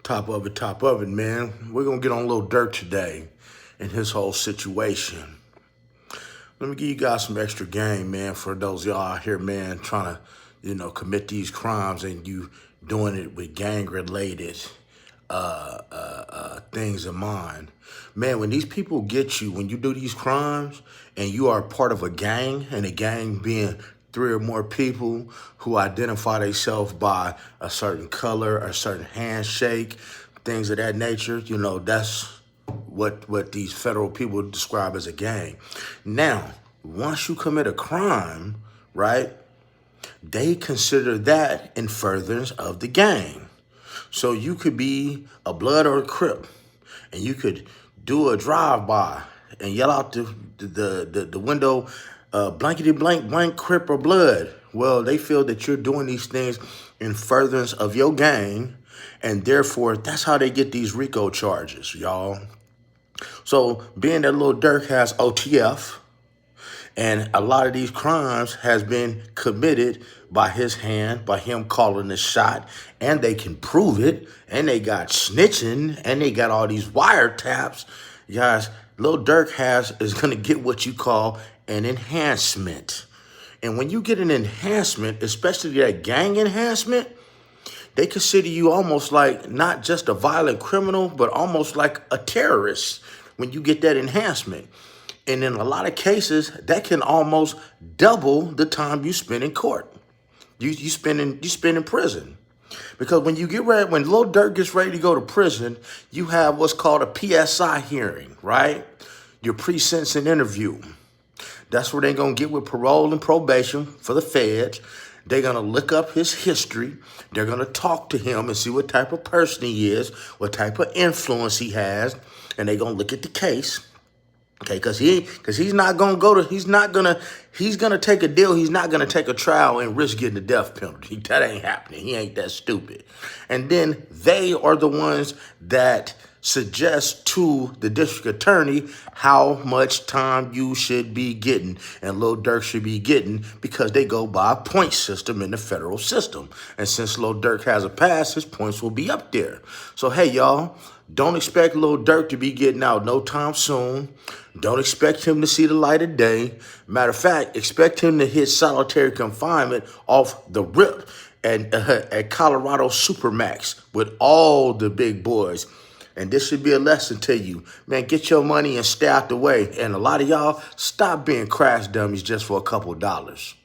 Top of it, man. We're gonna get on Lil Durk today and his whole situation. Let me give you guys some extra game, man, for those of y'all out here, man, trying to, commit these crimes and you doing it with gang-related things in mind. Man, when these people get you, when you do these crimes and you are part of a gang, and a gang being three or more people who identify themselves by a certain color, a certain handshake, things of that nature, that's what these federal people describe as a gang. Now, once you commit a crime, right, they consider that in furtherance of the gang. So you could be a Blood or a Crip, and you could do a drive-by and yell out the window, blankety blank, blank, Crip or Blood. Well, they feel that you're doing these things in furtherance of your gang, and therefore, that's how they get these RICO charges, y'all. So being that Lil Durk has OTF, and a lot of these crimes has been committed by his hand, by him calling the shot, and they can prove it, and they got snitching, and they got all these wiretaps. Guys, Lil Durk is gonna get what you call an enhancement. And when you get an enhancement, especially that gang enhancement, they consider you almost like not just a violent criminal, but almost like a terrorist when you get that enhancement. And in a lot of cases, that can almost double the time you spend in court. You spend in prison. Because when Lil Durk gets ready to go to prison, you have what's called a PSI hearing, right? Your pre-sentencing interview. That's where they're going to get with parole and probation for the feds. They're going to look up his history. They're going to talk to him and see what type of person he is, what type of influence he has, and they're going to look at the case. Okay, because he's gonna take a deal. He's not gonna take a trial and risk getting the death penalty. That ain't happening. He ain't that stupid. And then they are the ones that suggest to the district attorney how much time you should be getting and Lil Durk should be getting, because they go by a point system in the federal system. And since Lil Durk has a pass, his points will be up there. So, hey, y'all, don't expect Lil Durk to be getting out no time soon. Don't expect him to see the light of day. Matter of fact, expect him to hit solitary confinement off the rip at Colorado Supermax with all the big boys. And this should be a lesson to you. Man, get your money and stay out the way. And a lot of y'all, stop being crash dummies just for a couple dollars.